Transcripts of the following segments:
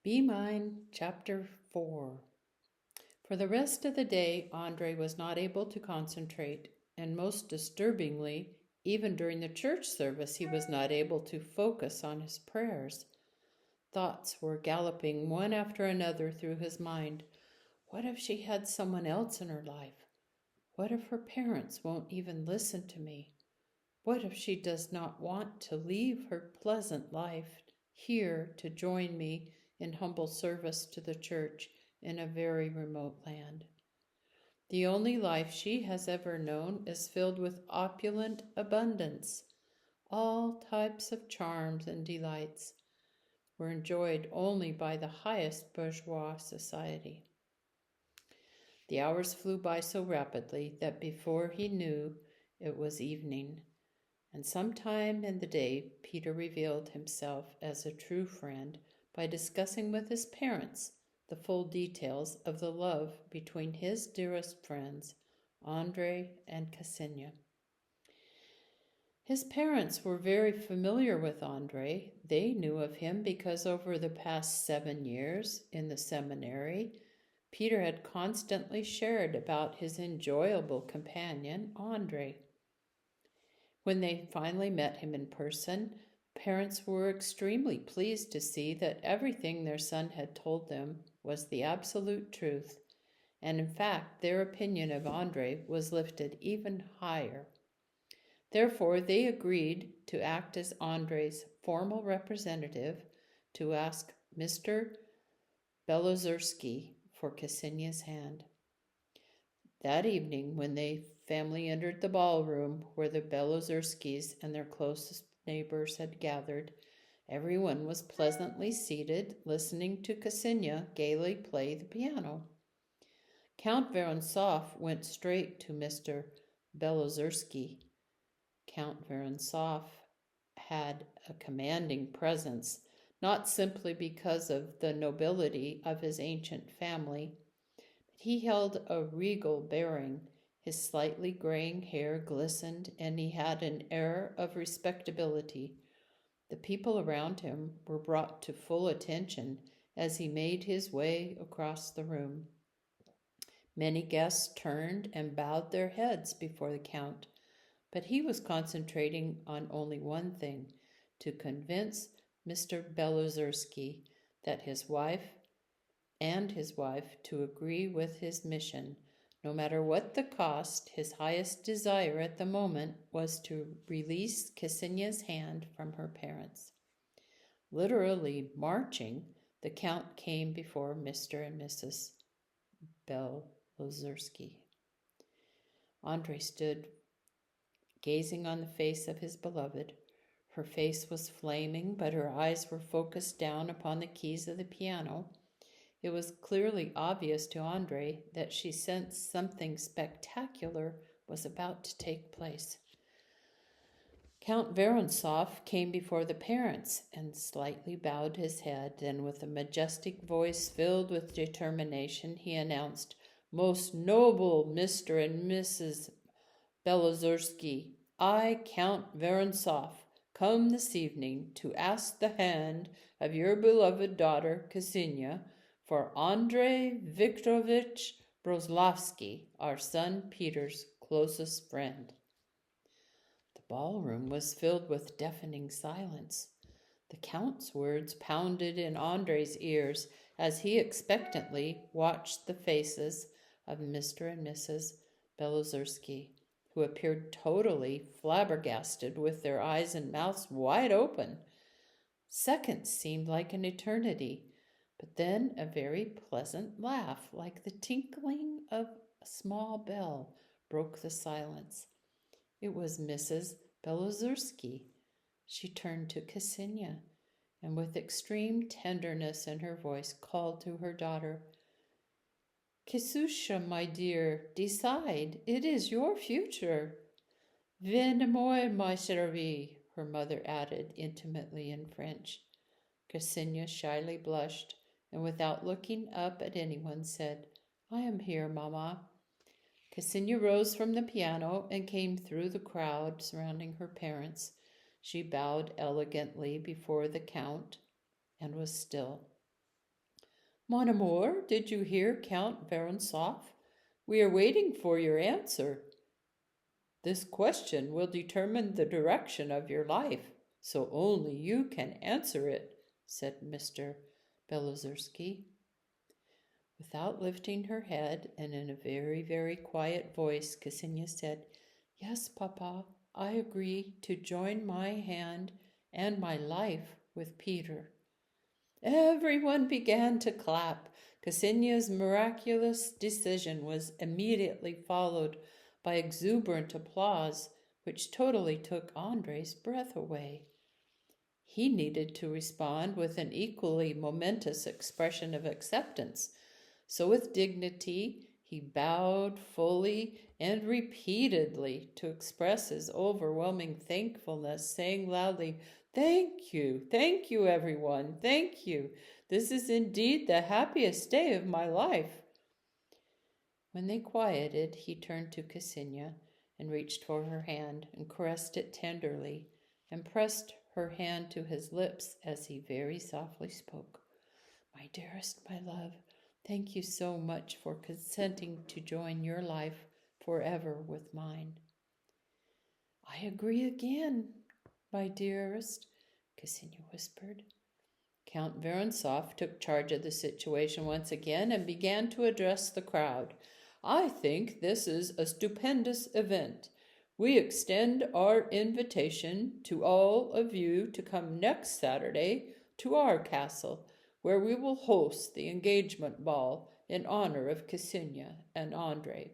Be Mine, Chapter 4. For the rest of the day, Andre was not able to concentrate, and most disturbingly, even during the church service, he was not able to focus on his prayers. Thoughts were galloping one after another through his mind. What if she had someone else in her life? What if her parents won't even listen to me? What if she does not want to leave her pleasant life here to join me in humble service to the church in a very remote land? The only life she has ever known is filled with opulent abundance. All types of charms and delights were enjoyed only by the highest bourgeois society. The hours flew by so rapidly that before he knew it was evening. And sometime in the day, Peter revealed himself as a true friend by discussing with his parents the full details of the love between his dearest friends, Andre and Kisineya. His parents were very familiar with Andre. They knew of him because over the past 7 years in the seminary, Peter had constantly shared about his enjoyable companion, Andre. When they finally met him in person, parents were extremely pleased to see that everything their son had told them was the absolute truth, and in fact, their opinion of Andre was lifted even higher. Therefore, they agreed to act as Andre's formal representative to ask Mr. Belozersky for Kisineya's hand. That evening, when the family entered the ballroom where the Belozerskis and their closest neighbors had gathered, everyone was pleasantly seated, listening to Kisineya gaily play the piano. Count Vorontsov went straight to Mr. Belozersky. Count Vorontsov had a commanding presence, not simply because of the nobility of his ancient family. He held a regal bearing. His slightly graying hair glistened, and he had an air of respectability. The people around him were brought to full attention as he made his way across the room. Many guests turned and bowed their heads before the Count, but he was concentrating on only one thing: to convince Mr. Belozersky that his wife to agree with his mission. No matter what the cost, his highest desire at the moment was to release Kisineya's hand from her parents. Literally marching, the Count came before Mr. and Mrs. Belozersky. Andre stood gazing on the face of his beloved. Her face was flaming, but her eyes were focused down upon the keys of the piano. It was clearly obvious to Andre that she sensed something spectacular was about to take place. Count Vorontsov came before the parents and slightly bowed his head. Then, with a majestic voice filled with determination, he announced, "Most noble Mr. and Mrs. Belozersky, I, Count Vorontsov, come this evening to ask the hand of your beloved daughter Kisineya for Andrei Viktorovich Broslavsky, our son Peter's closest friend." The ballroom was filled with deafening silence. The Count's words pounded in Andre's ears as he expectantly watched the faces of Mr. and Mrs. Belozersky, who appeared totally flabbergasted with their eyes and mouths wide open. Seconds seemed like an eternity. But then a very pleasant laugh, like the tinkling of a small bell, broke the silence. It was Mrs. Belozersky. She turned to Kisineya, and with extreme tenderness in her voice called to her daughter, "Kisusha, my dear, decide. It is your future." "Venez-moi, ma chérie," her mother added intimately in French. Kisineya shyly blushed, and without looking up at anyone said, "I am here, Mama." Kisineya rose from the piano and came through the crowd surrounding her parents. She bowed elegantly before the Count and was still. Mon amour, did you hear Count Vorontsov? We are waiting for your answer. This question will determine the direction of your life, so only you can answer it, said Mr. Belozersky. Without lifting her head, and in a very, very quiet voice, Kisineya said, Yes, Papa, I agree to join my hand and my life with Peter. Everyone began to clap. Kisineya's miraculous decision was immediately followed by exuberant applause, which totally took Andrei's breath away. He needed to respond with an equally momentous expression of acceptance. So with dignity, he bowed fully and repeatedly to express his overwhelming thankfulness, saying loudly, thank you, everyone, thank you. This is indeed the happiest day of my life. When they quieted, he turned to Kisineya and reached for her hand and caressed it tenderly and pressed her hand to his lips as he very softly spoke. My dearest, my love, thank you so much for consenting to join your life forever with mine. I agree again, my dearest, Kisineya whispered. Count Vorontsov took charge of the situation once again and began to address the crowd. I think this is a stupendous event. We extend our invitation to all of you to come next Saturday to our castle, where we will host the engagement ball in honor of Kisineya and Andrei.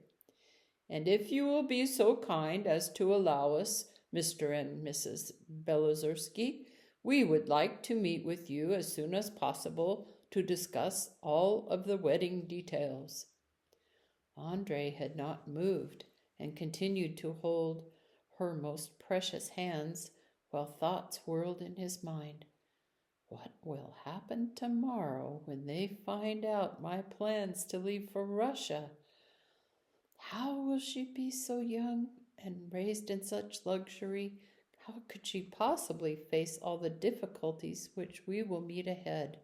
And if you will be so kind as to allow us, Mr. and Mrs. Belozersky, we would like to meet with you as soon as possible to discuss all of the wedding details. Andrei had not moved and continued to hold her most precious hands while thoughts whirled in his mind. What will happen tomorrow when they find out my plans to leave for Russia? How will she be so young and raised in such luxury? How could she possibly face all the difficulties which we will meet ahead?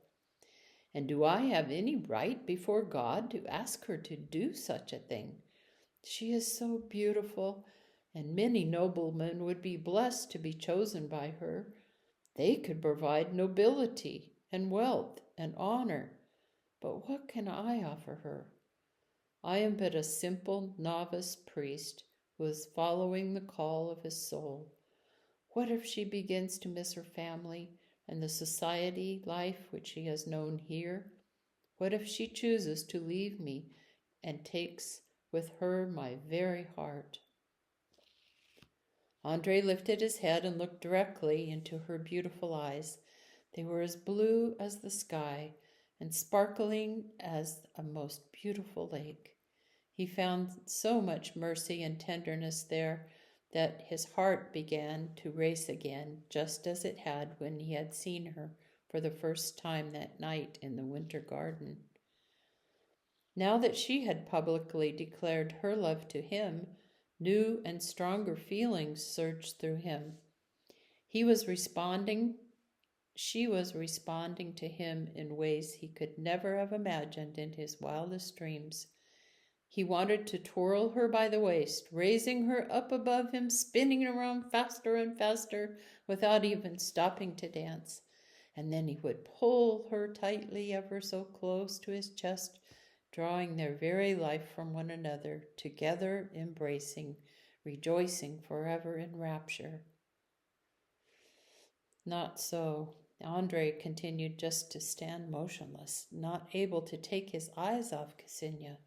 And do I have any right before God to ask her to do such a thing? She is so beautiful, and many noblemen would be blessed to be chosen by her. They could provide nobility and wealth and honor. But what can I offer her? I am but a simple novice priest who is following the call of his soul. What if she begins to miss her family and the society life which she has known here? What if she chooses to leave me and takes with her my very heart? Andrei lifted his head and looked directly into her beautiful eyes. They were as blue as the sky and sparkling as a most beautiful lake. He found so much mercy and tenderness there that his heart began to race again, just as it had when he had seen her for the first time that night in the winter garden. Now that she had publicly declared her love to him, new and stronger feelings surged through him. She was responding to him in ways he could never have imagined in his wildest dreams. He wanted to twirl her by the waist, raising her up above him, spinning around faster and faster without even stopping to dance. And then he would pull her tightly ever so close to his chest, drawing their very life from one another, together embracing, rejoicing forever in rapture. Not so. Andrei continued just to stand motionless, not able to take his eyes off Kisineya,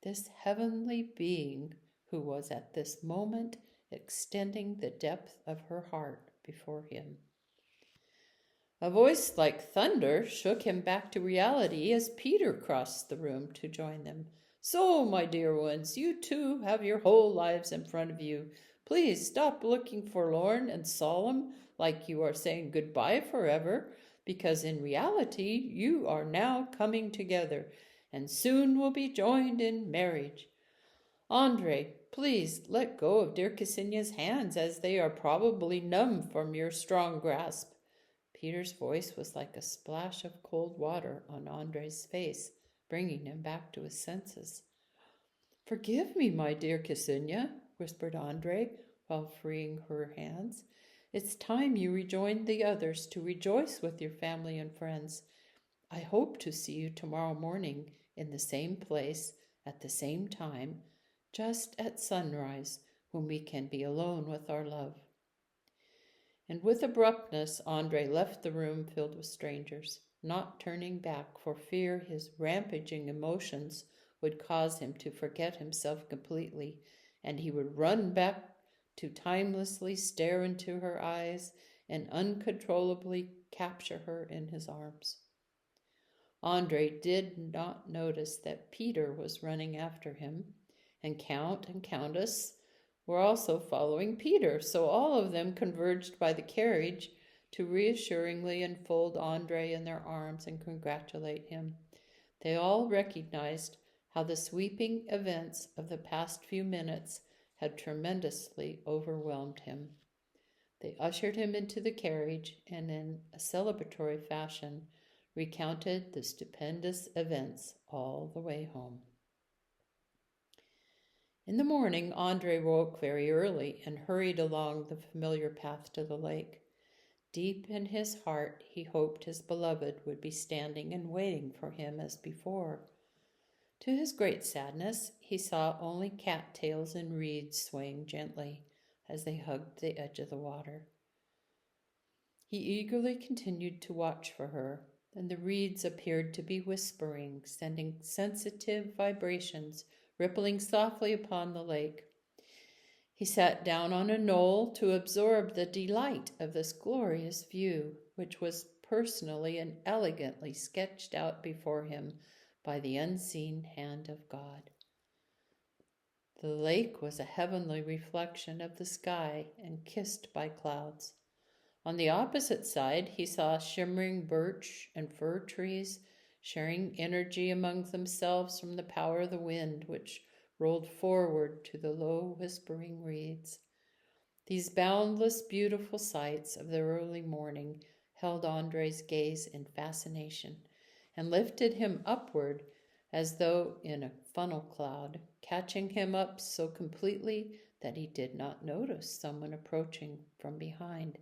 this heavenly being who was at this moment extending the depth of her heart before him. A voice like thunder shook him back to reality as Peter crossed the room to join them. So, my dear ones, you too have your whole lives in front of you. Please stop looking forlorn and solemn like you are saying goodbye forever, because in reality you are now coming together and soon will be joined in marriage. Andrei, please let go of dear Kisineya's hands, as they are probably numb from your strong grasp. Peter's voice was like a splash of cold water on Andre's face, bringing him back to his senses. "Forgive me, my dear Kisineya," whispered Andre, while freeing her hands. "It's time you rejoined the others to rejoice with your family and friends. I hope to see you tomorrow morning in the same place, at the same time, just at sunrise, when we can be alone with our love." And with abruptness, Andre left the room filled with strangers, not turning back for fear his rampaging emotions would cause him to forget himself completely, and he would run back to timelessly stare into her eyes and uncontrollably capture her in his arms. Andre did not notice that Peter was running after him, and Count and Countess were also following Peter, so all of them converged by the carriage to reassuringly enfold Andre in their arms and congratulate him. They all recognized how the sweeping events of the past few minutes had tremendously overwhelmed him. They ushered him into the carriage and, in a celebratory fashion, recounted the stupendous events all the way home. In the morning, Andre woke very early and hurried along the familiar path to the lake. Deep in his heart, he hoped his beloved would be standing and waiting for him as before. To his great sadness, he saw only cattails and reeds swaying gently as they hugged the edge of the water. He eagerly continued to watch for her, and the reeds appeared to be whispering, sending sensitive vibrations rippling softly upon the lake. He sat down on a knoll to absorb the delight of this glorious view, which was personally and elegantly sketched out before him by the unseen hand of God. The lake was a heavenly reflection of the sky and kissed by clouds. On the opposite side, he saw shimmering birch and fir trees sharing energy among themselves from the power of the wind, which rolled forward to the low whispering reeds. These boundless, beautiful sights of the early morning held Andre's gaze in fascination and lifted him upward as though in a funnel cloud, catching him up so completely that he did not notice someone approaching from behind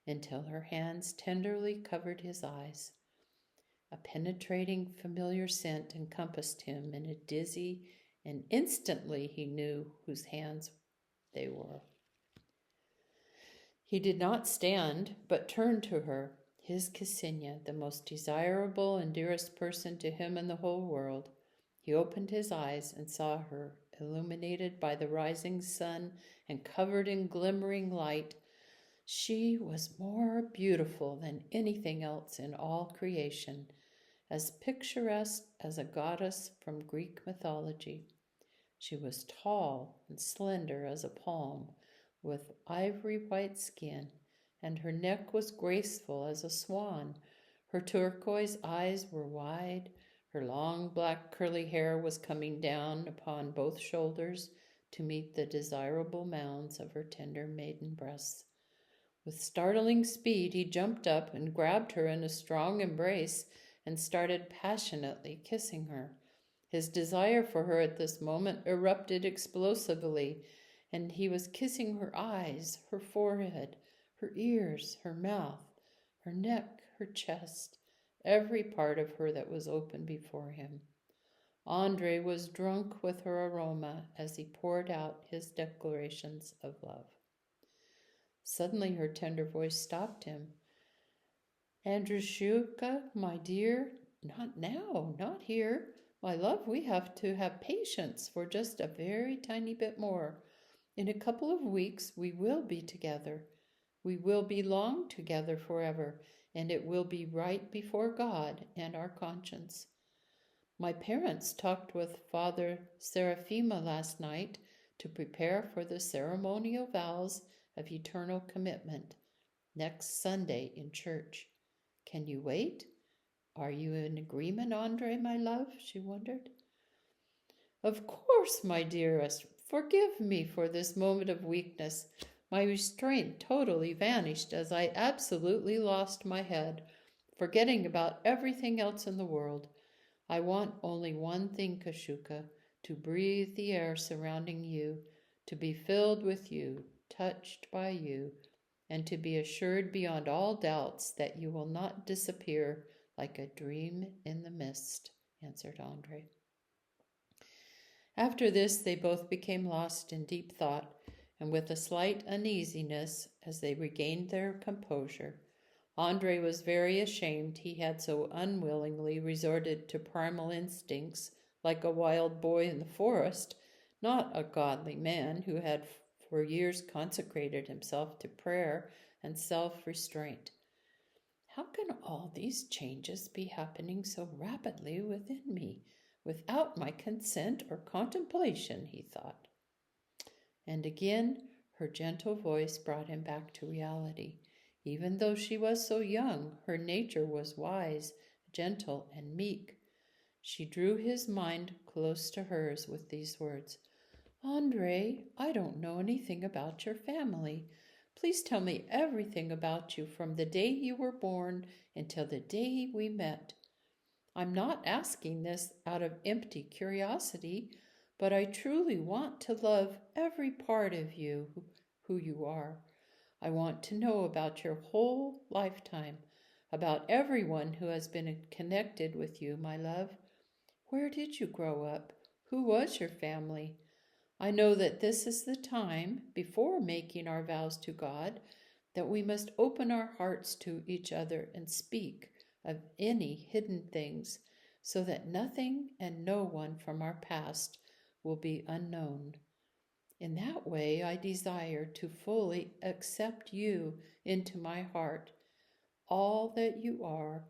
until her hands tenderly covered his eyes. A penetrating, familiar scent encompassed him in a dizzy, and instantly he knew whose hands they were. He did not stand, but turned to her, his Kisineya, the most desirable and dearest person to him in the whole world. He opened his eyes and saw her, illuminated by the rising sun and covered in glimmering light. She was more beautiful than anything else in all creation, as picturesque as a goddess from Greek mythology. She was tall and slender as a palm, with ivory white skin, and her neck was graceful as a swan. Her turquoise eyes were wide. Her long black curly hair was coming down upon both shoulders to meet the desirable mounds of her tender maiden breasts. With startling speed, he jumped up and grabbed her in a strong embrace and started passionately kissing her. His desire for her at this moment erupted explosively, and he was kissing her eyes, her forehead, her ears, her mouth, her neck, her chest, every part of her that was open before him. Andre was drunk with her aroma as he poured out his declarations of love. Suddenly her tender voice stopped him. "Andrushuka, my dear, not now, not here. My love, we have to have patience for just a very tiny bit more. In a couple of weeks we will be together. We will belong together forever, and it will be right before God and our conscience. My parents talked with Father Seraphima last night to prepare for the ceremonial vows of eternal commitment next Sunday in church. Can you wait? Are you in agreement, Andre, my love?" she wondered. "Of course, my dearest. Forgive me for this moment of weakness. My restraint totally vanished as I absolutely lost my head, forgetting about everything else in the world. I want only one thing, Kashuka, to breathe the air surrounding you, to be filled with you, touched by you, and to be assured beyond all doubts that you will not disappear like a dream in the mist, answered Andre. After this, they both became lost in deep thought, and with a slight uneasiness as they regained their composure. Andre was very ashamed he had so unwillingly resorted to primal instincts like a wild boy in the forest, not a godly man who had for years consecrated himself to prayer and self-restraint. How can all these changes be happening so rapidly within me, without my consent or contemplation, he thought. And again, her gentle voice brought him back to reality. Even though she was so young, her nature was wise, gentle, and meek. She drew his mind close to hers with these words. Andre, I don't know anything about your family. Please tell me everything about you from the day you were born until the day we met. I'm not asking this out of empty curiosity, but I truly want to love every part of you, who you are. I want to know about your whole lifetime, about everyone who has been connected with you, my love. Where did you grow up? Who was your family? I know that this is the time, before making our vows to God, that we must open our hearts to each other and speak of any hidden things, so that nothing and no one from our past will be unknown. In that way, I desire to fully accept you into my heart, all that you are,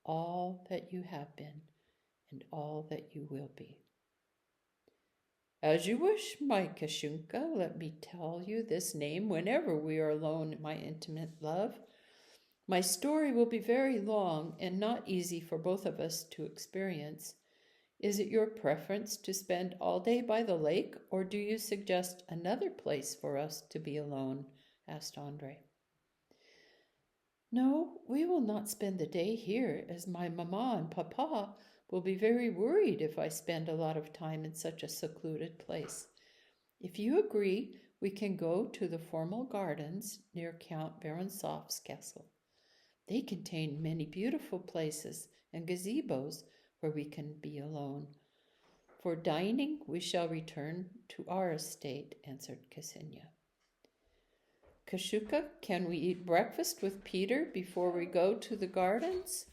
all that you have been, and all that you will be. As you wish, my Kashunka, let me tell you this name whenever we are alone, my intimate love. My story will be very long and not easy for both of us to experience. Is it your preference to spend all day by the lake, or do you suggest another place for us to be alone? Asked Andre. No, we will not spend the day here, as my mamma and papa will be very worried if I spend a lot of time in such a secluded place. If you agree, we can go to the formal gardens near Count Vorontsov's castle. They contain many beautiful places and gazebos where we can be alone. For dining, we shall return to our estate, answered Kisineya. Kashuka, can we eat breakfast with Peter before we go to the gardens?